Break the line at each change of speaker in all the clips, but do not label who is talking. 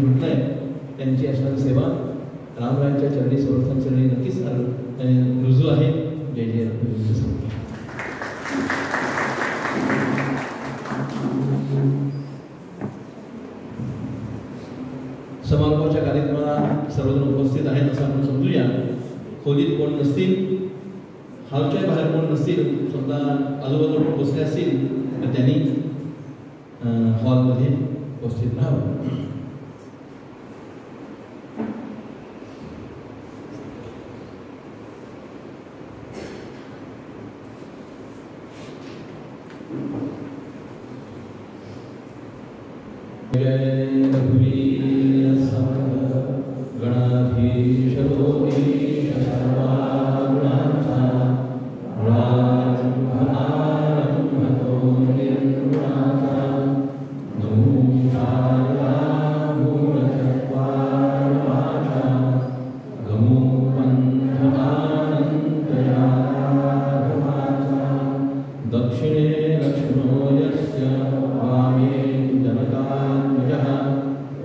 म्हटलंय त्यांची असणारी सेवा रामरायांच्या चरणी समर्थांच्या चरणी नक्कीच रुजू आहे. जय जय राम. समारोपाच्या कार्यक्रमाला सर्वजण उपस्थित आहेत असं आपण समजूया. खोलीत कोण नसतील, हॉलच्या बाहेर कोण नसतील, स्वतः आजूबाजूला बसले असतील तर त्यांनी हॉलमध्ये उपस्थित राहावं. जय रघुवीर समर्थ गणाधीश रोगीश सर्वागुणांचा दक्षिणे लक्ष्मणो यस्य वामे जनकात्मजः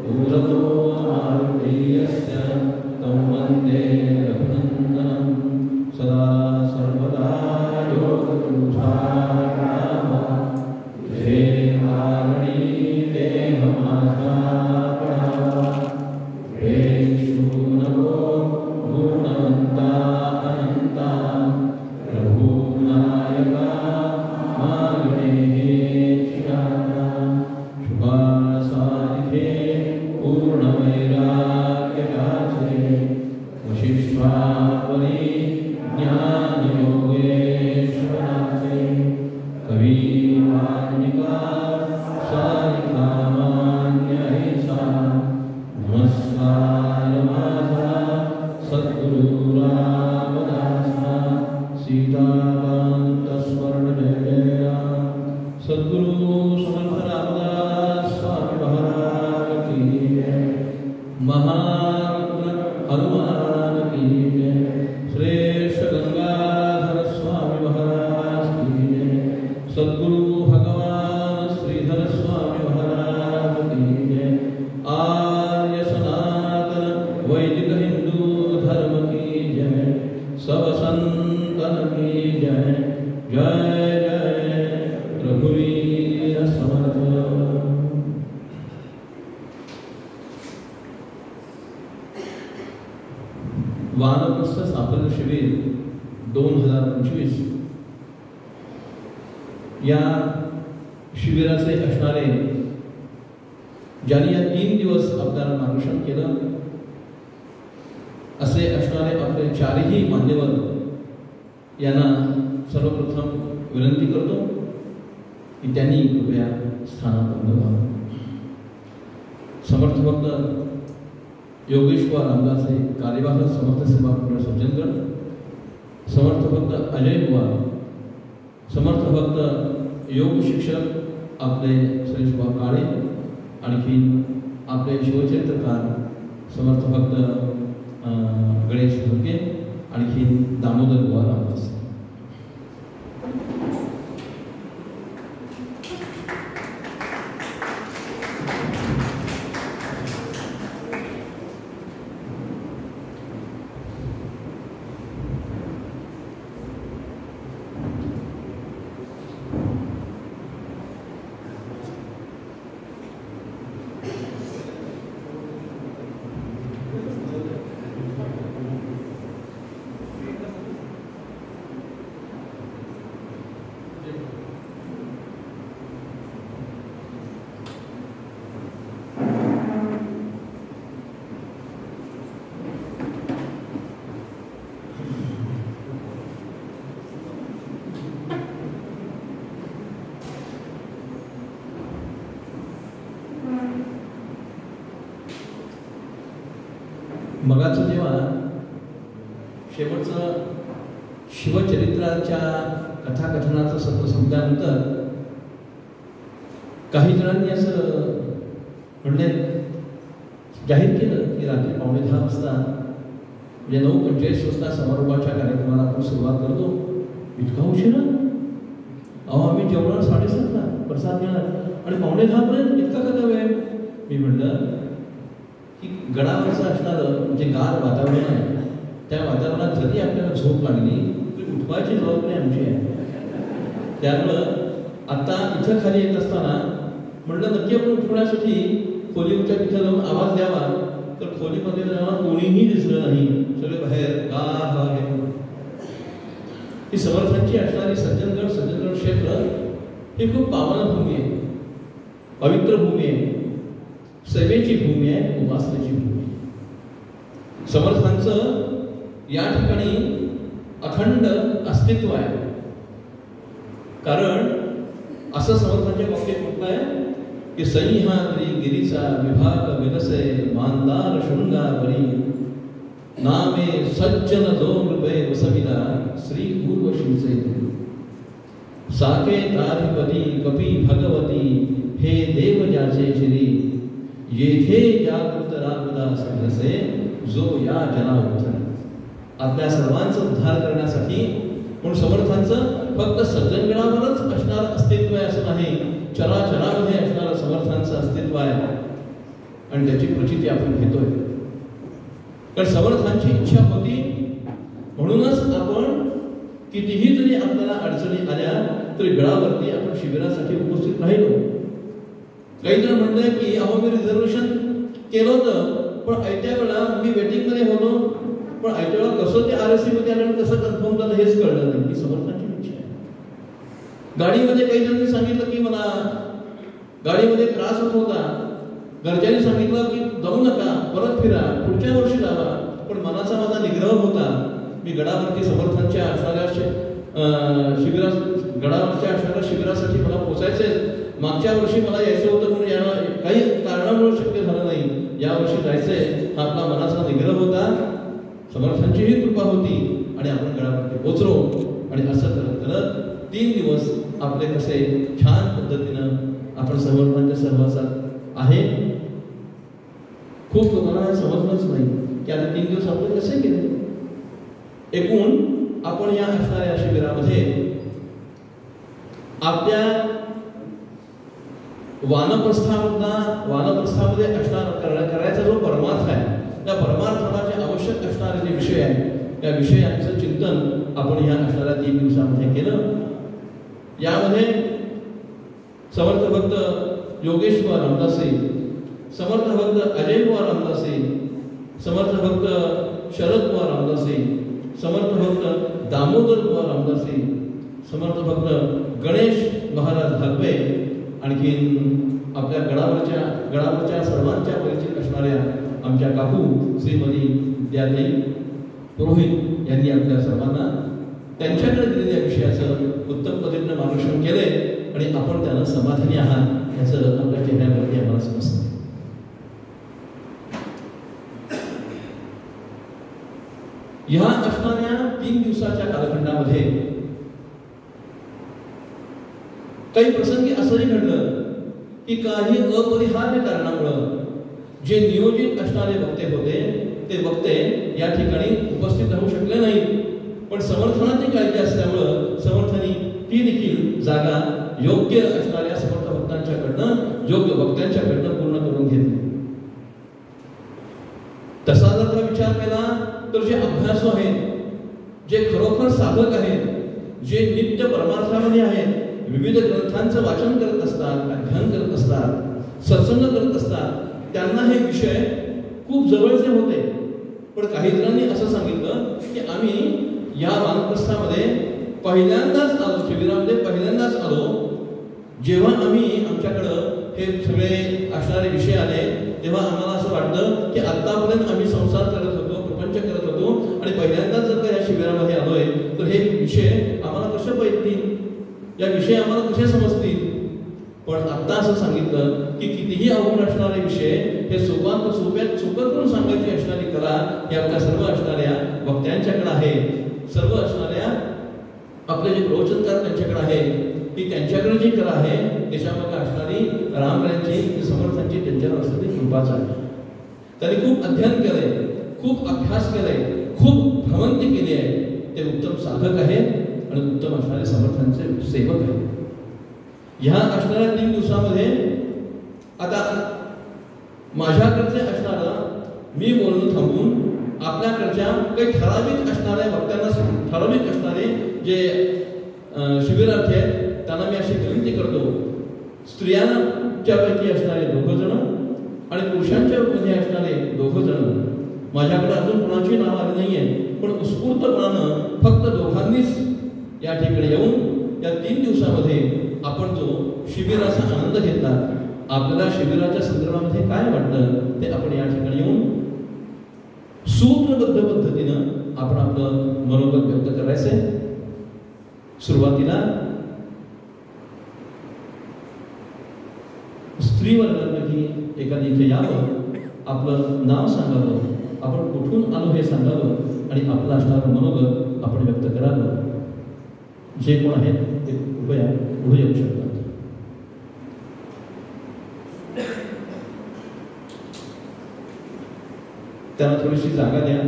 दूरतो मारुतीयस्य तं वन्दे रघुनन्दनं सदा सर्वदा योगपुरुषाणाम हे कारुणी देहमाधापणा हे शूनवो गुणवन्ता अनन्ता रघुनायका शुभासारिथे पूर्णवैराग्यगात्रे वशिष्ठावरी ज्ञानयोगेश्वरात्रे कविवाल्मिका सारिकामान्य ऐसा नमस्कार माझा सद्गुरु रामदासा सीताकांत स्मरण जय जय राम. सद्गुरु समर्थ रामदास स्वामी महाराज की जय. महारुद्र हनुमान की जय. श्रेष्ठ गंगाधर स्वामी महाराज की जय. सद्गुरु भगवान श्रीधर स्वामी महाराज की जय. आर्य सनातन वैदिक हिंदू धर्म की जय. सब संतन की जय. जय जय रघुवीर समर्थ. वानप्रस्थ साफल्य शिबिर 2025 या शिबिराचे असणारे ज्यांनी या 3 दिवस आपल्याला मार्गदर्शन केलं असे असणारे आपले 4ही मान्यवर यांना सर्वप्रथम विनंती करतो की त्यांनी कृपया स्थानापन्न व्हावं. समर्थ भक्त योगेश्वर रामदास कार्यवाह समर्थ सेवा मंडळ सज्जनगड, समर्थ भक्त अजय बुवा, समर्थ भक्त योग शिक्षक आपले सुरेश बुवा काळे, आणखी आपले शिवचरित्रकार समर्थ भक्त गणेश भुके, आणखी दामोदर बुवा रामदास. मगाचं जेव्हा शेवटचं शिवचरित्राच्या कथाकथनाचं सत्र संपल्यानंतर काही जणांनी असं म्हणणे जाहीर केलं की रात्री 9:30 वाजता म्हणजे 9:45 वाजता समारोपाच्या कार्यक्रमाला आपण सुरुवात करतो. इतका उशिरा? अहो आम्ही जेवणार 7:30ला प्रसाद घेणार आणि 9:30 पर्यंत इतका कसा वेळ? मी म्हटलं गडावरचं असणारं जे गार वातावरण आहे, त्या वातावरणात जरी आपल्याला झोप लागली तरी उठवायची जबाबदारी आमची आहे. त्यामुळं आता इथं खाली येत असताना म्हटलं नक्की आपण उठवण्यासाठी खोलीच्या तिथं जाऊन आवाज द्यावा, तर खोलीमध्ये जाऊन कोणीही दिसलं नाही, सगळे बाहेर गार हवा घेऊन. ही समर्थांची असणारी सज्जनगड क्षेत्र ही खूप पावन भूमी आहे, पवित्र भूमी आहे, सेवेची भूमी आहे, उपासनेची भूमी आहे. समर्थांचं या ठिकाणी अखंड अस्तित्व आहे. कारण असं समर्थांच्या बाबतीत म्हटलं आहे की सह्याद्री गिरीचा विभाग विलसे मानदार शृंगावरी नामे सज्जन दोन रुपये वसविला श्री पूर्व शिवसे साकेताधिपती कपी भगवती हे देव ज्याचे श्री येथे जागृत रामदास घसे जो या जना उद्धर. आपल्या सर्वांचा उद्धार करण्यासाठी म्हणून समर्थांचं फक्त सज्जनगडावरच असणारं अस्तित्व आहे असं नाही, चराचरामध्ये असणारं समर्थांचं अस्तित्व आहे आणि त्याची प्रचिती आपण घेतोय. कारण समर्थांची इच्छा होती म्हणूनच आपण कितीही जरी आपल्याला अडचणी आल्या तरी गडावरती आपण शिबिरासाठी उपस्थित राहिलो. काही जण म्हणलंय की अहो मी रिझर्वेशन केलं होतं पण ऐत्या वेळा मी वेटिंग मध्ये होतो, पण ऐत्या वेळा कसं ते RSC मध्ये आलं कसं कन्फर्म झालं हेच कळलं नाही. ही समर्थांची इच्छा आहे. गाडीमध्ये काही जणांनी सांगितलं की मला गाडीमध्ये त्रास होत होता, घरच्यांनी सांगितलं की जाऊ नका, परत फिरा, पुढच्या वर्षी जावा, पण मनाचा माझा निग्रह होता. मी गडावरती समर्थांच्या असणाऱ्या गडावरच्या असणाऱ्या शिबिरासाठी मला पोचायचंय. मागच्या वर्षी मला यायचं होतं पण याला काही कारणामुळे शक्य झालं नाही, या वर्षी जायचंय, हा आपला मनाचा निग्रह होता. समर्थांचीही कृपा होती आणि आपण गडावरती पोचलो. आणि असं करत करत 3 दिवस आपले कसे छान पद्धतीनं आपण समर्थांच्या सहवासात आहे. खूप लोकांना समजलंच नाही की आता 3 दिवस आपण कसे गेले. एकूण आपण या असणाऱ्या शिबिरामध्ये आपल्या वानप्रस्थामध्ये असणार करायचा जो परमार्थ आहे, त्या परमार्थाला जे आवश्यक असणारे जे विषय आहेत त्या विषयांचं चिंतन आपण या असणाऱ्या 3 दिवसामध्ये केलं. यामध्ये समर्थ भक्त योगेश बुवा रामदासी, समर्थ भक्त अजय बुवा रामदासी, समर्थ भक्त शरद बुवा रामदासी, समर्थ भक्त दामोदर बुवा रामदासी, समर्थ भक्त गणेश महाराज धागवे, आणखीन आपल्या गडावरच्या सर्वांच्या परिचित असणाऱ्या आमच्या काकू श्रीमती विद्याताई पुरोहित यांनी आपल्या सर्वांना त्यांच्याकडे दिलेल्या विषयाचं उत्तम पद्धतीने मार्गदर्शन केले आणि आपण त्यांना समाधानी आहात याचं आपल्या चेहऱ्यावरती आम्हाला समजतं. ह्या असणाऱ्या 3 दिवसाच्या कालखंडामध्ये काही प्रसंगी असंही घडलं की काही अपरिहार्य कारणामुळं जे नियोजित असणारे वक्ते होते ते वक्ते या ठिकाणी उपस्थित राहू शकले नाही. पण समर्थनाची काळजी असल्यामुळं समर्थांनी ती देखील जागा योग्य असणाऱ्या समर्थ भक्तांच्याकडनं, योग्य वक्त्यांच्याकडनं पूर्ण करून घेतली. तसा जर का विचार केला तर जे अभ्यासू आहेत, जे खरोखर साधक आहेत, जे नित्य परमार्थामध्ये आहेत, विविध ग्रंथांचं वाचन करत असतात, अध्ययन करत असतात, सत्संग करत असतात, त्यांना हे विषय खूप जवळचे होते. पण काही जणांनी असं सांगितलं की आम्ही या वानप्रस्थामध्ये पहिल्यांदाच आलो, शिबिरामध्ये पहिल्यांदाच आलो. जेव्हा आम्ही आमच्याकडं हे सगळे असणारे विषय आले तेव्हा आम्हाला असं वाटतं की आतापर्यंत आम्ही संसार करत होतो, प्रपंच करत होतो आणि पहिल्यांदाच जर का या शिबिरामध्ये आलोय तर हे विषय आम्हाला कसे पैलतील, या विषय आम्हाला कसे समजतील. पण आता असं सांगितलं की कितीही अवघड असणारे विषय हे सोप्यात करून सांगायची असणारी कला ही आपल्या सर्व असणाऱ्या वक्त्यांच्याकडे आहे, सर्व असणाऱ्या आपले जे प्रवचनकार त्यांच्याकडे आहे, की त्यांच्याकडे जी कला आहे त्याच्यामध्ये असणारी रामरायांची, समर्थांची त्यांच्यावर असणारी कृपाच आहे. त्यांनी खूप अध्ययन केलंय, खूप अभ्यास केलाय, खूप भ्रमंती केली आहे. ते उत्तम साधक आहेत आणि उत्तम असणारे समर्थांचे सेवक आहेत. ह्या असणाऱ्या 3 दिवसामध्ये आता माझ्याकडचे असणारा मी बोलणं थांबून आपल्याकडच्या काही ठराविक असणाऱ्या वक्त्यांना, ठराविक असणारे जे शिबिरार्थी आहेत त्यांना मी अशी विनंती करतो, स्त्रियांच्यापैकी असणारे 2 जण आणि पुरुषांच्या मध्ये असणारे 2 जण, माझ्याकडे अजून कोणाची नाव आली नाहीये, पण उत्स्फूर्तपणानं फक्त दोघांनीच या ठिकाणी येऊन या 3 दिवसामध्ये आपण जो शिबिराचा आनंद घेतला, आपल्याला शिबिराच्या संदर्भामध्ये काय वाटतं ते आपण या ठिकाणी येऊन सूत्रबद्ध पद्धतीनं आपण आपलं मनोगत व्यक्त करायचंय. सुरुवातीला स्त्री वर्गापैकी एखादी इथे यावं, आपलं नाव सांगावं, आपण कुठून आलो हे सांगावं आणि आपलं असणारं मनोगत आपण व्यक्त करावं. जे कोण आहेत ते कृपया पुढे येऊ शकतात. त्यांना थोडीशी जागा द्या.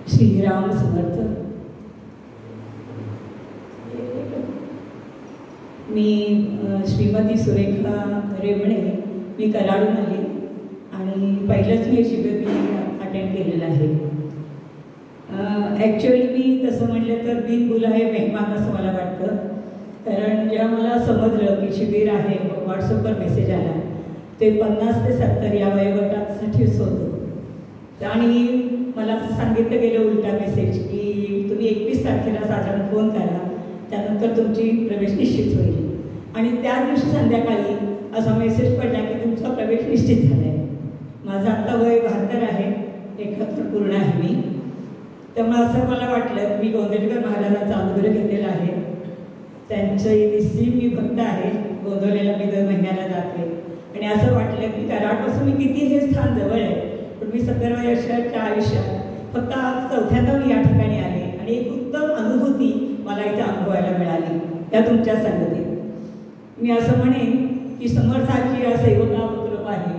श्रीराम समर्थ. मी श्रीमती सुरेखा रेमणे, मी कराडून आली आणि पहिलंच मी शिबिर अटेंड केलेलं आहे. ॲक्च्युअली मी तसं म्हटलं तर बिनबुलाहे मेहमान असं मला वाटतं, कारण जेव्हा मला समजलं की शिबिर आहे, व्हॉट्सअपवर मेसेज आला, ते 50 ते 70 या वयोगटासाठीच होतं आणि मला सांगितलं गेलं उलटा मेसेज की तुम्ही 21 तारखेला साधारण फोन करा, त्यानंतर तुमची प्रवेश निश्चित होईल. आणि त्या दिवशी संध्याकाळी असा मेसेज पडला की तुमचा प्रवेश निश्चित झाला आहे. माझं आत्ता वय 72 आहे, 71 पूर्ण आहे मी. त्यामुळे असं मला वाटलं, मी गोंदवलेकर महाराजांचा अनुग्रह घेतलेला आहे, त्यांचं निश्चित मी भक्त आहे, गोंदवलेला मी दर महिन्याला जाते आणि असं वाटलं की कराडपासून मी किती हे स्थान जवळ आहे, पण मी 70 वर्षाच्या आयुष्यात फक्त आज 4थ्यांदा मी या ठिकाणी आले आणि एक उत्तम अनुभूती मला इथे अनुभवायला मिळाली त्या तुमच्या संगतीत. मी असं म्हणेन की समर्थाची या सेवका उपद्रव आहे,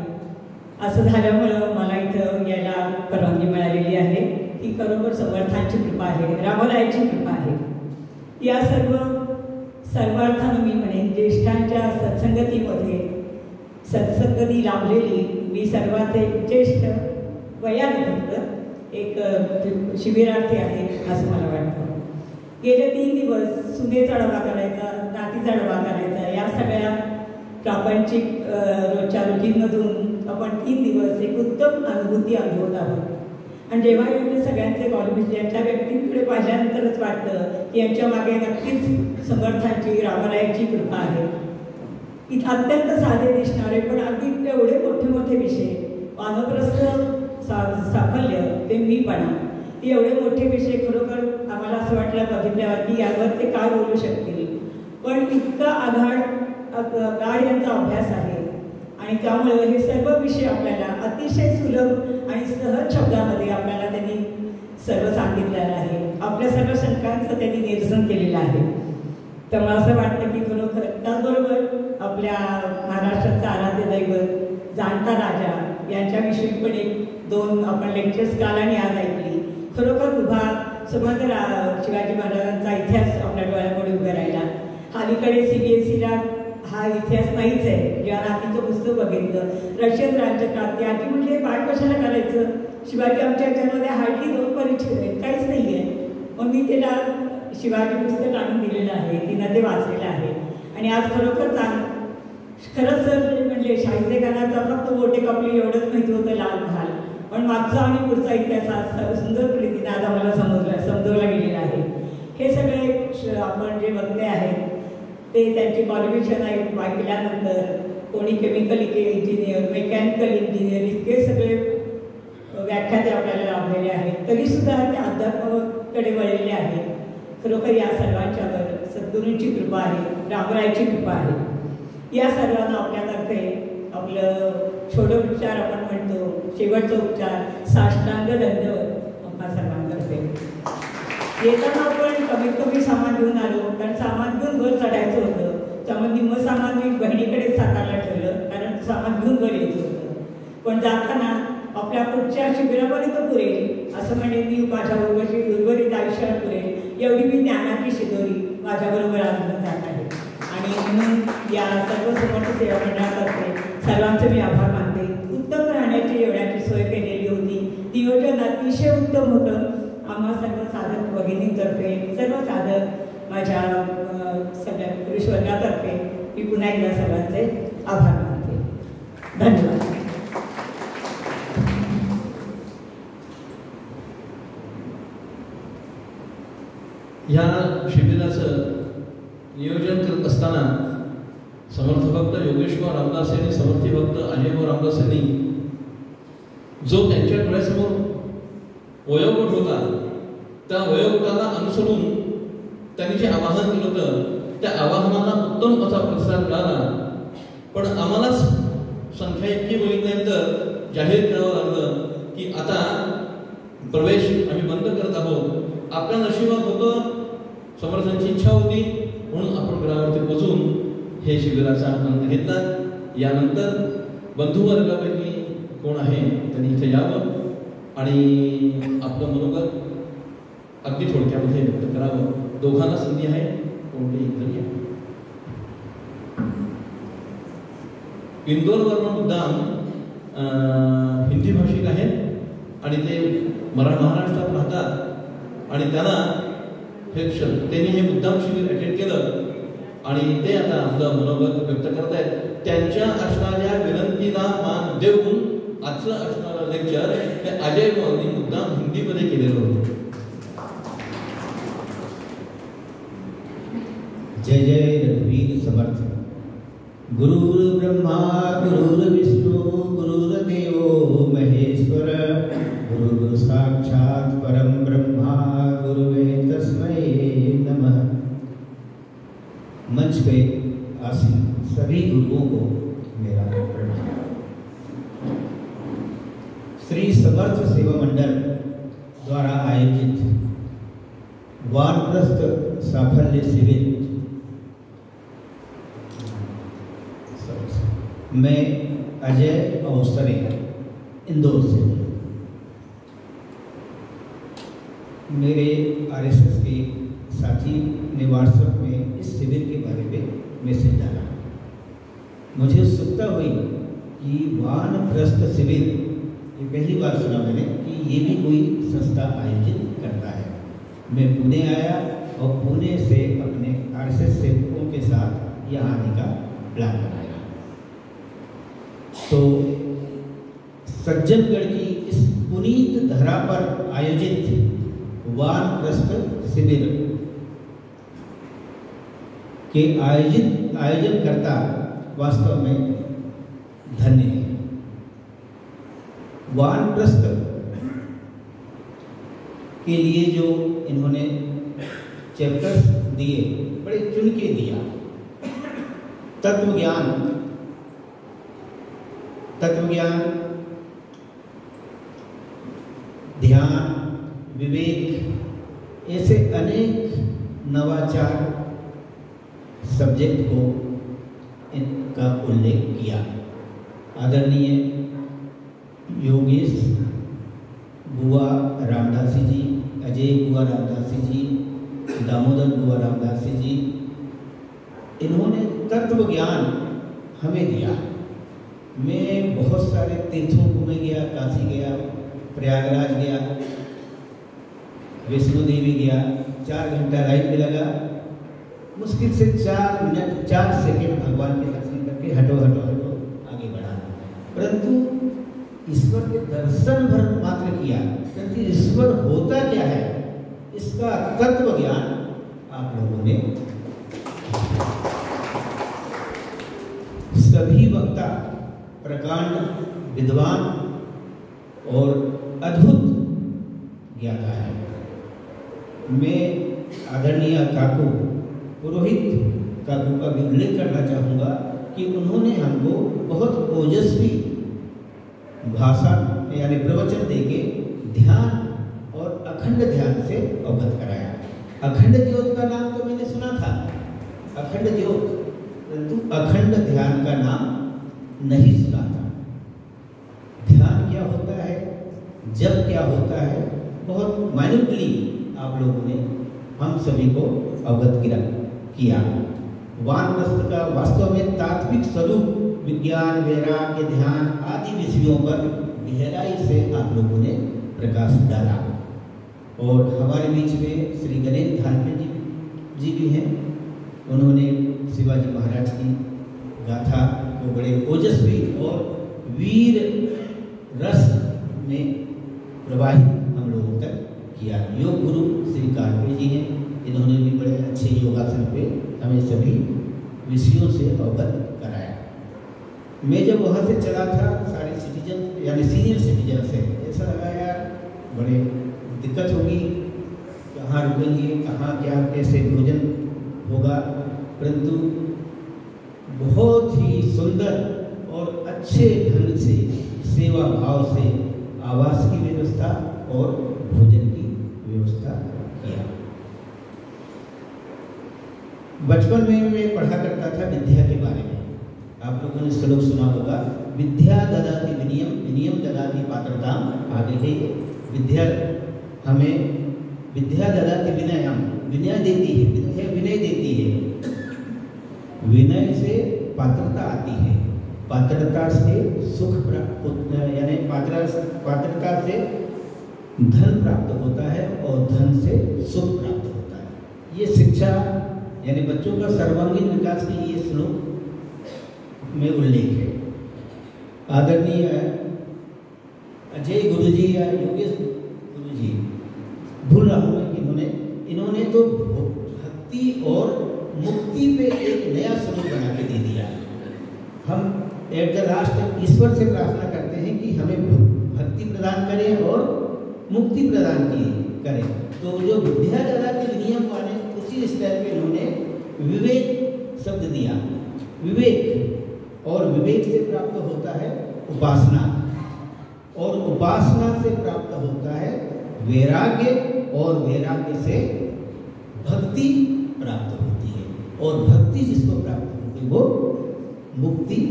असं झाल्यामुळं मला इथं यायला परवानगी मिळालेली आहे. ही खरोखर समर्थांची कृपा आहे, रामरायाची कृपा आहे. या सर्वार्थानं मी म्हणेन ज्येष्ठांच्या सत्संगतीमध्ये सत्संगती लाभलेली मी सर्वात एक ज्येष्ठ वयाने फक्त एक शिबिरार्थी आहे असं मला वाटतं. गेले 3 दिवस सुनेचा डबा करायचा, नातीचा डबा करायचा, या सगळ्या प्रापंचिक रोजच्या रुटीनमधून आपण 3 दिवस एक उत्तम अनुभूती अनुभवत आहोत. आणि जेव्हा यांचे सगळ्यांचे कॉलेज यांच्या व्यक्तींकडे पाहिल्यानंतरच वाटतं की यांच्या मागे नक्कीच समर्थांची रामरायाची कृपा आहे. इथं अत्यंत साधे दिसणारे पण अगदी एवढे मोठे मोठे विषय, वानप्रस्थ साफल्य ते मीपणा, एवढे मोठे विषय खरोखर आम्हाला असं वाटलं बघितल्यावर की यावर ते काय बोलू शकतील. पण इतका गाढ यांचा अभ्यास आहे आणि त्यामुळे हे सर्व विषय आपल्याला अतिशय सुलभ आणि सहज शब्दामध्ये आपल्याला त्यांनी सर्व सांगितलेलं आहे. आपल्या सर्व शंकांचं त्यांनी निरसन केलेलं आहे. त्यामुळे असं वाटतं की खरोखर त्याचबरोबर आपल्या महाराष्ट्राचा आराध्य दैवत जाणता राजा यांच्याविषयी पण 1-2 आपण लेक्चर्स काल आणि आज ऐकली. खरोखर उभा समर्थ शिवाजी महाराजांचा इतिहास आपल्या डोळ्यापुढे उभे राहिला. अलीकडे CBSEला हा इतिहास नाहीच आहे. जेव्हा नातीचं पुस्तक बघितलं, रशियन राज्यक्रांती, आधी म्हणजे पाठ कशाला करायचं, शिवाजी आमच्या याच्यामध्ये हार्डली 2 परिच्छेद आहेत, काहीच नाही आहे. मग मी त्याला शिवाजी पुस्तक आणून दिलेलं आहे, तिनं ते वाचलेलं आहे. आणि आज खरोखर खरंच जर म्हणजे शाहिस्ते खानाचा फक्त बोटे कापली एवढंच माहिती होतं लाल महाल, पण मागचा आणि पुढचा इतिहास सुंदर रीतीने आज आम्हाला समजवला गेलेला आहे. हे सगळे आपण जे वक्ते आहेत ते त्यांची क्वालिफिकेशन ऐकल्यानंतर कोणी केमिकल इंजिनियर, मेकॅनिकल इंजिनियर, इतके सगळे व्याख्याते आपल्याला लाभलेले आहेत, तरीसुद्धा ते अध्यात्माकडे वळलेले आहेत. खरोखर या सर्वांच्यावर सद्गुरूंची कृपा आहे, रामरायाची कृपा आहे. या सर्वांना आपल्यातर्फे आपलं षोडोपचार आपण म्हणतो, शेवटचा उपचार साष्टांग दंडवत आपल्या सर्वांतर्फे. येताना आपण कमीत कमी सामान घेऊन आलो, कारण सामान घेऊन घर चढायचं होतं. त्यामुळे निम्मं सामान मी बहिणीकडेच सातारला ठेवलं, कारण सामान घेऊन घर यायचं होतं. पण जाताना आपल्या पुढच्या शिबिरापर्यंत पुरेल असं म्हणजे मी माझ्याबरोबरची उर्वरित आयुष्यात पुरेल एवढी मी ज्ञानाची शिदोरी माझ्याबरोबर आणून जात आहे. आणि म्हणून या सर्व समर्थ सेवा मंडळातर्फे सर्वांचे मी आभार मानते. उत्तम राहण्याची जेवणाची सोय केलेली होती, नियोजन अतिशय उत्तम होतं. आम्हा सर्व साधक भगिनींतर्फे, सर्व साधक माझ्या सगळ्या पुरुष वर्गातर्फे मी पुन्हा एकदा सर्वांचे आभार मानते. धन्यवाद.
ह्या शिबिराचं नियोजन करत असताना समर्थ भक्त योगेश्वर रामदास यांनी, समर्थी भक्त अजयवर रामदास यांनी जो त्यांच्या डोळ्यासमोर वयोगट होता, त्या वयोगटाला अनुसरून त्यांनी जे आवाहन केलं होतं त्या आवाहनाला उत्तम असा प्रतिसाद मिळाला. पण आम्हालाच संख्या इतकी बघितल्यानंतर जाहीर करावं लागलं की आता प्रवेश आम्ही बंद करत आहोत. आपल्या नशिबात होतं, समर्थांची इच्छा होती, म्हणून आपण ग्रामावरती पोचून हे शिबिराचा आनंद घेतला. यानंतर बंधुवर्गापैकी कोण आहे त्यांनी इथे यावं आणि आपलं मनोगत अगदी थोडक्यामध्ये व्यक्त करावं. दोघांना संधी आहे, कोणतेही जरी आहे. इंदोरवरून मुद्दाम हिंदी भाषिक आहेत आणि ते महाराष्ट्रात राहतात आणि त्यांना त्यांनी हे मुद्दाम शिबिर अटेंड केलं आणि ते आता आपलं मनोगत व्यक्त करत आहेत. त्यांच्या असणाऱ्या विनंतीला मान देऊन आजचं असणारं लेक्चर हे अजय यांनी मुद्दाम हिंदीमध्ये केलेलं होतं.
जय जय रघुवीर समर्थ. गुरुर् ब्रह्मा गुरुर्विष्णु गुरुर्देवो महेश्वर, गुरु साक्षात परम ब्रह्मा गुरुवे तस्मै नमः. मंच पे आसीन सभी गुरुओं को मेरा प्रणाम. श्री समर्थ सेवा मंडल द्वारा आयोजित वानप्रस्थ साफल्य शिविर मैं अजय अवसरे इंदौर से हूँ. मेरे आरएसएस के साथी ने व्हाट्सएप में इस शिविर के बारे में मैसेज डाला. मुझे उत्सुकता हुई कि वानप्रस्थ शिविर, ये पहली बार सुना मैंने कि ये भी कोई संस्था आयोजित करता है. मैं पुणे आया और पुणे से अपने आरएसएस सेवकों के साथ यहाँ आने का प्लान बनाया. तो सज्जनगढ़ की इस पुनीत धरा पर आयोजित वानप्रस्थ शिविर के आयोजन करता वास्तव में धन्य है. वानप्रस्थ के लिए जो इन्होंने चैप्टर्स दिए, बड़े चुन के दिया. तत्व ज्ञान, ध्यान, विवेक, ऐसे अनेक नवाचार सब्जेक्ट को इनका उल्लेख किया. आदरणीय योगेश बुआ रामदासी जी, अजय बुआ रामदासी जी, दामोदर बुआ रामदासी जी, इन्होंने तत्व ज्ञान हमें दिया. मैं बहुत सारे तीर्थों घूमे गया, काशी गया, प्रयागराज गया, वैष्णो देवी गया. 4 घंटा राइड में लगा. मुश्किल से 4 मिनट 4 सेकंड भगवान के दर्शन करके हटो आगे बढ़ा. परंतु ईश्वर के दर्शन भर मात्र किया, क्योंकि ईश्वर होता क्या है इसका तत्व ज्ञान आप लोगों ने. सभी वक्ता प्रकांड, विद्वान और अद्भुत ज्ञाता है. मैं आदरणीय काकू, पुरोहित काकू का भी उल्लेख करना चाहूँगा कि उन्होंने हमको बहुत ओजस्वी भाषा यानी प्रवचन देके ध्यान और अखंड ध्यान से अवगत कराया. अखंड ज्योत का नाम तो मैंने सुना था, अखंड ज्योत, परंतु अखंड ध्यान का नाम नहीं सुना था। ध्यान क्या होता है, जब क्या होता है, बहुत माइन्यूटली आप लोगों ने हम सभी को अवगत किया। वानप्रस्थ का वास्तव में तात्विक स्वरूप विज्ञान, वैराग्य, ध्यान आदि विषयों पर गहराई से आप लोगों ने प्रकाश डाला। और हमारे बीच में श्री गणेश धार्मिक जी भी हैं। उन्होंने शिवाजी महाराज की गाथा को बड़े ओजस्वी और वीर रस में प्रवाहित हम लोगों तक किया। योग गुरु श्री कार्तिक जी हैं, इन्होंने भी बड़े अच्छे योगासन पे हमें सभी विषयों से अवगत कराया। मैं जब वहाँ से चला था, सारे सिटीजन यानी सीनियर सिटीजन से ऐसा लगा यार बड़े दिक्कत होगी, कहाँ रुकेंगे, कहाँ क्या कैसे भोजन होगा, परंतु बहुत ही सुंदर और अच्छे ढंग से सेवा भाव से आवास की व्यवस्था और भोजन की व्यवस्था किया। बचपन में मैं पढ़ा करता था विद्या के बारे में। आप लोगों ने श्लोक सुना होगा, विद्या ददाति विनयम, विनयम ददाति पात्रताम। आगे है विद्या हमें विद्या ददाति विनयम, विनय देती है, विद्या विनय देती है। विनय से पात्रता आती है, पात्रता से सुख प्राप्त होता है, यानी पात्रता से धन प्राप्त होता है और धन से सुख प्राप्त होता है। ये शिक्षा यानी बच्चों का सर्वांगीण विकास के लिए श्लोक में उल्लेख है। आदरणीय अजय गुरु जी या योगेश गुरु जी, भूल रहा हूँ मैं कि इन्होंने तो भक्ति और मुक्ति पे एक नया श्लोक बना के दे दिया। हम एट द लास्ट ईश्वर से प्रार्थना करते हैं कि हमें भक्ति प्रदान करें और मुक्ति प्रदान करें। तो जो विद्या दादा के नियम वाले उसी स्टाइल पे इन्होंने विवेक शब्द दिया। विवेक, और विवेक से प्राप्त होता है उपासना, और उपासना से प्राप्त होता है वैराग्य, और वैराग्य से भक्ति प्राप्त होती है, और भक्ति जिसको प्राप्त होती है वो मुक्ति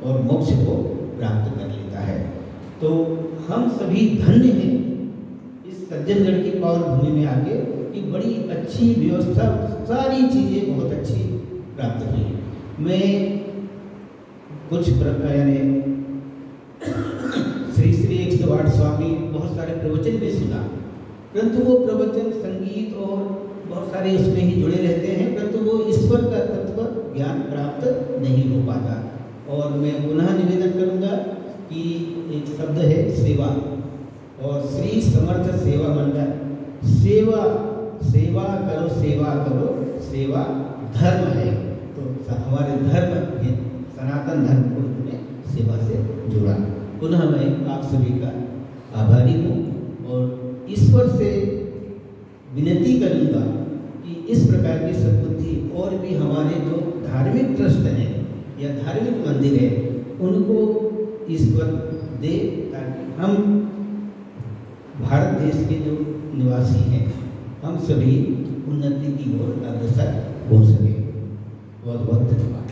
और मोक्ष को प्राप्त कर लेता है। तो हम सभी धन्य हैं इस सज्जनगढ़ की पावन भूमि में आके कि बड़ी अच्छी व्यवस्था, सारी चीज़ें बहुत अच्छी प्राप्त हुई। मैं कुछ यानी श्री श्री 108 स्वामी बहुत सारे प्रवचन भी सुना, परंतु वो प्रवचन संगीत और बहुत सारे उसमें ही जुड़े रहते हैं, परंतु वो ईश्वर का तत्व ज्ञान प्राप्त नहीं हो पाता। और मैं पुनः निवेदन करूंगा कि एक शब्द है सेवा, और श्री समर्थ सेवा मंडल, सेवा सेवा करो, सेवा करो, सेवा धर्म है। तो हमारे धर्म है, सनातन धर्म को उन्होंने सेवा से जोड़ा। पुनः मैं आप सभी का आभारी हूँ और ईश्वर से विनती करूँगा कि इस प्रकार की सद्बुद्धि और भी हमारे जो धार्मिक ट्रस्ट हैं या धार्मिक मंदिर है उनको ईश्वर दे, ताकि हम भारत देश के जो निवासी हैं हम सभी उन्नति की ओर अग्रसर हो सके। बहुत बहुत धन्यवाद।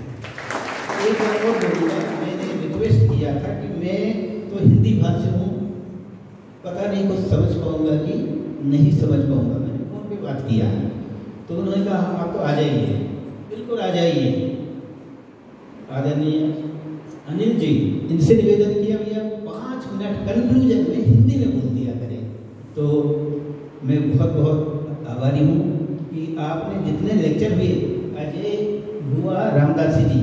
एक बार और बोलूँगा, मैंने रिक्वेस्ट किया था कि मैं तो हिंदी भाषी हूँ, पता नहीं कुछ समझ पाऊँगा कि नहीं समझ पाऊँगा। मैंने फोन पे बात किया तो उन्होंने कहा आप तो आ जाइए, बिल्कुल आ जाइए। आदरणीय अनिल जी, इनसे निवेदन किया भैया 5 मिनट कंक्लूजन में हिंदी में बोल दिया करें। तो मैं बहुत बहुत आभारी हूँ कि आपने जितने लेक्चर हुए, अजय बुआ रामदासी जी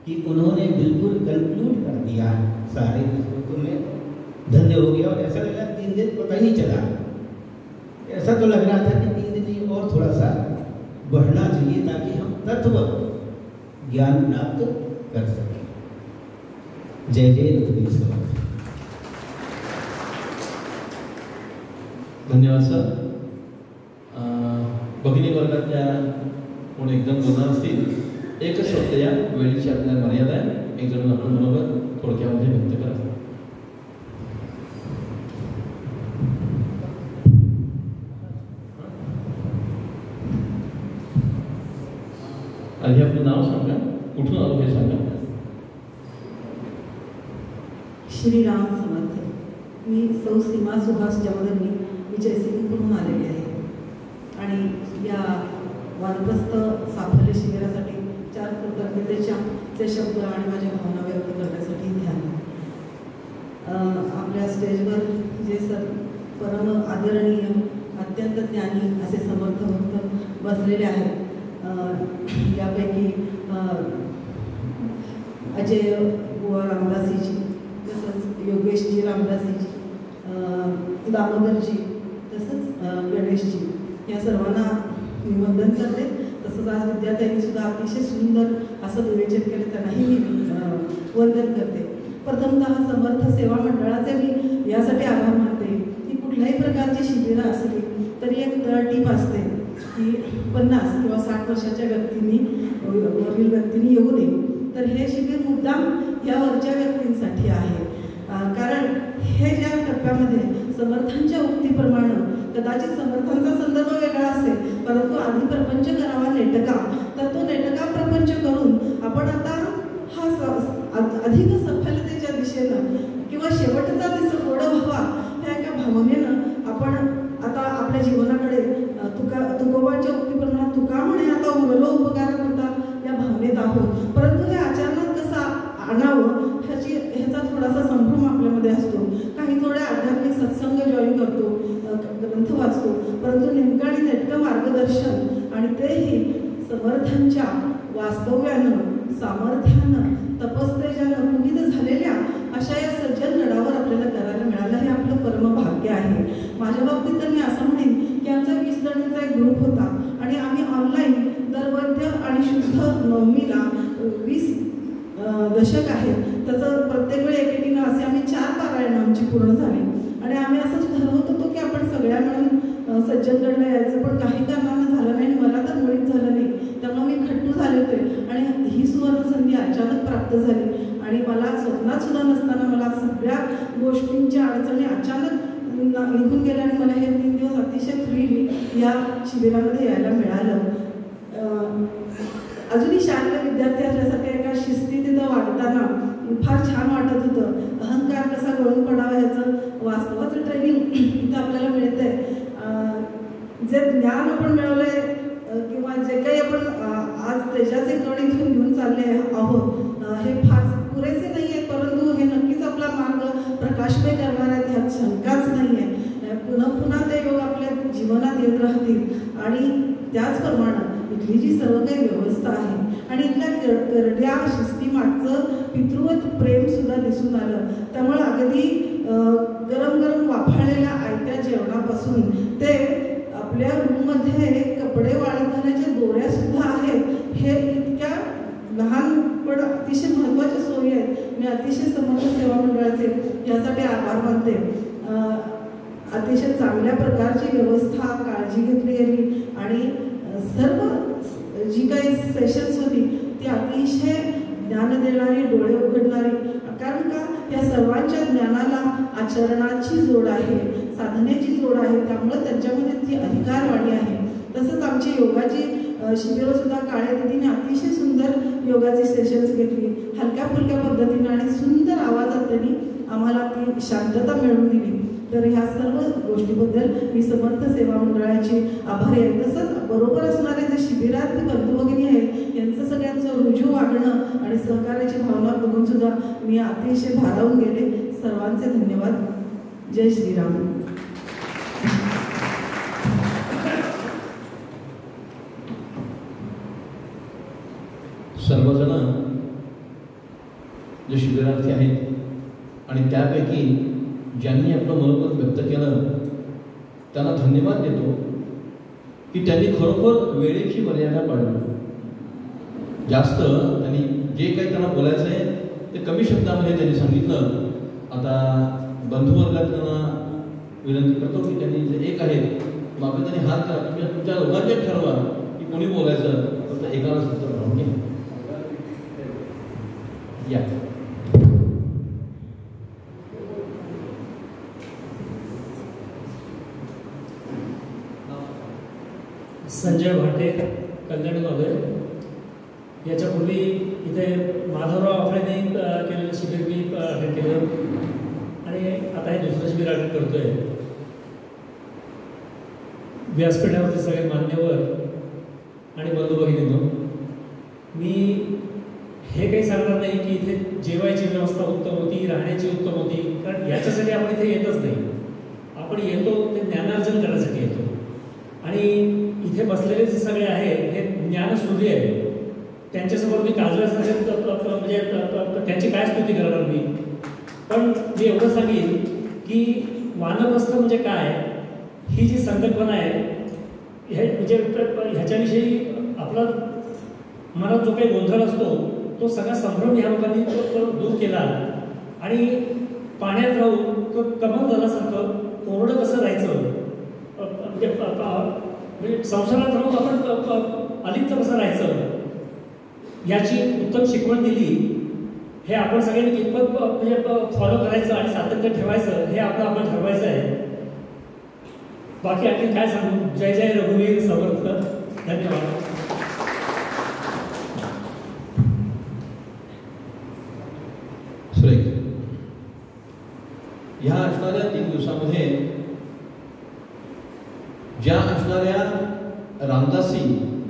कि उन्होंने बिल्कुल कंक्लूड कर दिया सारे विषयों में, धन्य हो गया। और ऐसा लगा 3 दिन पता ही नहीं चला, ऐसा तो लग रहा था कि 3 दिन और थोड़ा सा बढ़ना चाहिए ताकि हम तत्व ज्ञान प्राप्त कर सकें। जय जय रघुवीर समर्थ।
धन्यवाद सर. भगिनी वर्गातल्या कोण एकदम बोलणार असतील एकच शब्द या वेळेची आपल्याला मर्यादा आहे, एक जण आपलं मनोगत थोडक्यामध्ये व्यक्त करा. आधी आपलं नाव सांगा, कुठून आलो हे सांगा.
श्रीराम समर्थ. मी सौ सीमा सुहास जमदग्नी, मी जयसिंगपूरहून आलेली आहे आणि या वानप्रस्थ साफल्य शिबिरासाठी 4 कृतज्ञतेचे शब्द आणि माझ्या भावना व्यक्त करण्यासाठी इथे आले. आपल्या स्टेजवर जे परम आदरणीय अत्यंत ज्ञानी असे समर्थ भक्त बसलेले आहेत. यापैकी अजय बुवा रामदासीजी, तसंच योगेशजी रामदासीजी, दामोदरजी, तसंच गणेशजी, या सर्वांना मी वंदन करते. तसंच आज विद्यार्थ्यांनी सुद्धा अतिशय सुंदर असं विवेचन केलं, त्यांनाही मी वंदन करते. प्रथमतः समर्थ सेवा मंडळाचे मी यासाठी आभार मानते की कुठल्याही प्रकारची शिबिरं असली तरी एक तळटीप असते की 50 किंवा 60 वर्षाच्या वरील व्यक्तींनी येऊ नये. तर हे शिबिर मुद्दाम या वरच्या व्यक्तींसाठी आहे. कारण हे ज्या टप्प्यामध्ये समर्थांच्या उक्तीप्रमाणे कदाचित समर्थांचा संदर्भ वेगळा असेल, परंतु आधी प्रपंच करावा नेटका, तर तो नेटका प्रपंच करून आपण आता हा अधिक सफलतेच्या दिशेनं किंवा शेवटचा दिवस गोड व्हावा ह्या एका भावनेनं आपण आता आपल्या जीवनाकडे तुकोबांच्या उक्तीप्रमाणे तुका म्हणे आता उरलो उपकार करता या भावनेत आहोत. परंतु हे आचरणात कसं आणावं ह्याचा थोडासा संभ्रम आपल्यामध्ये असतो. काही थोडे आध्यात्मिक सत्संग जॉईन करतो, ग्रंथ वाचतो, परंतु नेमकं आणि नेटकं मार्गदर्शन आणि तेही समर्थांच्या वास्तव्यानं, सामर्थ्यानं, तपस्तेजानं पुनीत झालेल्या अशा या सज्जन गडावर आपल्याला करायला मिळालं हे आपलं परमभाग्य आहे. माझ्या बाबतीत तर मी असं म्हणेन की आमचा 20 जणींचा एक ग्रुप होता आणि आम्ही ऑनलाईन दरवद्य आणि शुद्ध नवमीला 20 दशक आहेत, त्याचं प्रत्येक वेळी एकेकीनं असे आम्ही 4 पारायणं आमची पूर्ण झाली. आणि आम्ही असंच ठरवत होतो की आपण सगळ्या मिळून सज्जनगडला यायचं, पण काही कारणानं झालं नाही आणि मला तर मुळीच झालं नाही. त्यामुळे मी खट्टू झाले होते आणि ही सुवर्ण संधी अचानक प्राप्त झाली आणि मला स्वप्नात सुद्धा नसताना मला सगळ्या गोष्टींच्या अडचणी अचानक निघून गेल्या आणि मला हे 3 दिवस अतिशय फ्रीली या शिबिरामध्ये यायला मिळालं. अजूनही शाळेतले विद्यार्थी असल्यासारख्या एका शिस्ती तिथं वागताना फार छान वाटत होतं. अहंकार कसा गळून पडावा ह्याचं वास्तवाचं ट्रेनिंग इथं आपल्याला मिळतंय. जे ज्ञान आपण मिळवलंय किंवा जे काही आपण आज त्याच्याचे कण इथून घेऊन चालले आहोत हे फार पुरेसे नाही आहे, परंतु हे नक्कीच आपला मार्ग प्रकाशमय करणार आहेत ह्यात शंकाच नाही आहे. पुन्हा ते योग आपल्या जीवनात येत राहतील आणि त्याचप्रमाणे इथली जी सर्व काही व्यवस्था आहे आणि इथल्या करड्या शिस्तीमागचं पितृवत प्रेम सुद्धा दिसून आलं. त्यामुळे अगदी गरम गरम वाफाळलेल्या आयत्या जेवणापासून ते आपल्या रूममध्ये कपडे वाळत घालण्याच्या दोऱ्या सुद्धा आहेत. हे इतक्या लहान पण अतिशय महत्त्वाच्या सोयी आहेत. मी अतिशय समर्थ सेवा मंडळाचे यासाठी आभार मानते. अतिशय चांगल्या प्रकारची व्यवस्था काळजी घेतली गेली आणि सर्व जी काही सेशन्स होती ती अतिशय ज्ञान देणारी, डोळे उघडणारी. कारण का या सर्वांच्या ज्ञानाला आचरणाची जोड आहे, साधनेची जोड आहे, त्यामुळे त्यांच्यामध्ये ती अधिकारवाणी आहे. तसंच आमची योगाची शिबिरं सुद्धा काळ्या दिदीने अतिशय सुंदर योगाची सेशन्स घेतली, हलक्या फुलक्या पद्धतीने आणि सुंदर आवाजात त्यांनी आम्हाला ती शांतता मिळवून दिली. तर ह्या सर्व गोष्टीबद्दल मी समर्थ सेवा मंडळाची आभारी आहे. तसंच बरोबर असणारे जे शिबिरार्थी बंधू भगिनी आहेत यांचं सगळ्यांचं रुजू वागणं आणि सहकार्याची भावना बघून सुद्धा मी अतिशय भारावून गेले. सर्वांचे धन्यवाद. जय श्रीराम.
सर्वजण जे शिबिरार्थी आहेत आणि त्यापैकी ज्यांनी आपलं मनोगत व्यक्त केलं त्यांना धन्यवाद देतो की त्यांनी खरोखर वेळेची मर्यादा पाळली. जास्त त्यांनी जे काही त्यांना बोलायचं आहे ते कमी शब्दामध्ये त्यांनी सांगितलं. आता बंधुवर्गात विनंती करतो की त्यांनी जे एक आहेत मागं त्यांनी हात करा, तुम्ही तुमच्या दोघांचे ठरवा की कोणी बोलायचं, फक्त एकाला सूत्र राहून घ्या. या
संजय भाटे, कल्याण गाव आहे. याच्यापूर्वी इथे माधवराव आफळेने केलेलं शिबिर मी अटेंड केलं आणि आता हे दुसरं शिबिर अटेंड करतोय. व्यासपीठावरचे सगळे मान्यवर आणि बंधू भगिनींनो, मी हे काही सांगणार नाही की इथे जेवायची व्यवस्था उत्तम होती, राहण्याची उत्तम होती, कारण याच्यासाठी आपण इथे येतच नाही. आपण येतो ते ज्ञानार्जन करण्यासाठी येतो. आणि इथे बसलेले जे सगळे आहेत हे ज्ञानसूर्य आहे. त्यांच्यासमोर मी काजव्यासारखे म्हणजे त्यांची काय स्तुती करणार मी. पण मी एवढं सांगेन की वानप्रस्थ म्हणजे काय, ही जी संकल्पना आहे हे म्हणजे ह्याच्याविषयी आपला मनात जो काही गोंधळ असतो तो सगळा संभ्रम ह्या लोकांनी दूर केला. आणि पाण्यात राहून कमल झाल्यासारखं कोरडं कसं राहायचं, म्हणजे संसारात राहून आपण अलिप्त कसं राहायचं याची उत्तम शिकवण दिली. हे आपण सगळ्यांनी कितपत म्हणजे फॉलो करायचं आणि सातत्य ठेवायचं हे आपण ठरवायचं आहे. बाकी आणखी काय सांगू. जय जय रघुवीर समर्थ. धन्यवाद.
ह्या असणाऱ्या 3 दिवसामध्ये ज्या असणाऱ्या रामदासी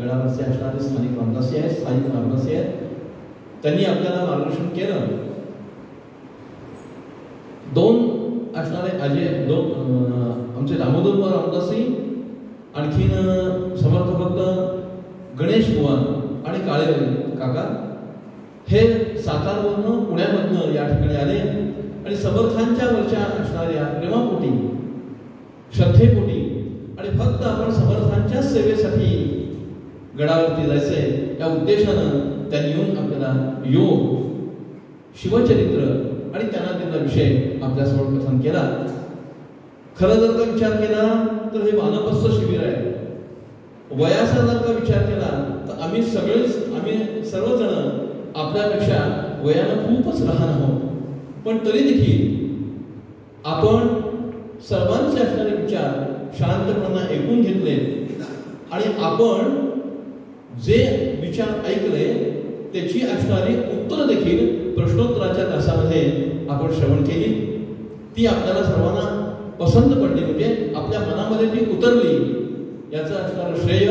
गडावरचे असणारे स्थानिक रामदासी आहेत, स्थानिक रामदासी आहेत, त्यांनी आपल्याला मार्गदर्शन केलं. 2 असणारे आमचे दामोदर रामदासी, आणखीन समर्थ भक्त गणेश बुवा आणि काळे काका हे सातारवरनं पुण्यामधनं या ठिकाणी आले आणि समर्थांच्या वरच्या असणाऱ्या प्रेमापोटी, श्रद्धेपोटी आणि फक्त आपण समर्थांच्या सेवेसाठी गडावरती जायचंय या उद्देशानं त्यांनी येऊन आपल्याला योग, शिवचरित्र आणि त्यांना दिलेला विषय आपल्यासमोर कथन केला. खरं जर का विचार केला तर हे वानप्रस्थ शिबिर आहे. वयाचा जर का विचार केला तर आम्ही सर्वजण आपल्यापेक्षा वयानं खूपच लहान आहोत. पण तरी देखील आपण सर्वांचे असणारे विचार शांतपणे ऐकून घेतले आणि आपण जे विचार ऐकले त्याची असणारी उत्तरं देखील प्रश्नोत्तराच्या तासामध्ये आपण श्रवण केली. ती आपल्याला सर्वांना पसंत पडली, म्हणजे आपल्या मनामध्ये ती उतरली. याचं असणारं श्रेय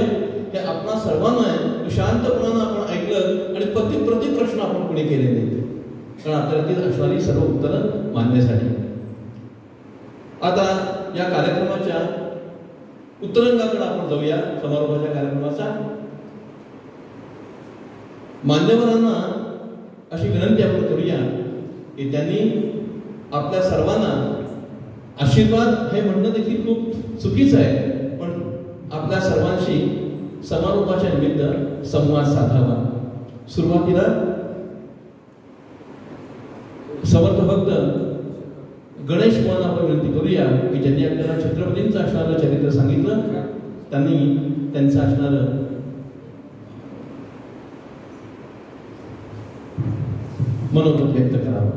हे आपणा सर्वांना आहे. शांतपणानं आपण ऐकलं आणि प्रति प्रश्न आपण पुढे केले नाहीत, कारण आपल्याला ती असणारी सर्व उत्तरं मान्य झाली. आता या कार्यक्रमाच्या उत्तरांगाकडे आपण जाऊया. समारोपाच्या कार्यक्रमाचा मान्यवरांना अशी विनंती आपण करूया की त्यांनी आपल्या सर्वांना आशीर्वाद हे म्हणणं देखील खूप चुकीचं आहे, पण आपल्या सर्वांशी समारोपाच्या निमित्त संवाद साधावा. सुरुवातीला समर्थ भक्त गणेश बुवांना आपण विनंती करूया की ज्यांनी आपल्याला छत्रपतींचं असणारं चरित्र सांगितलं, त्यांनी त्यांचं असणारं मनोगत व्यक्त करावं.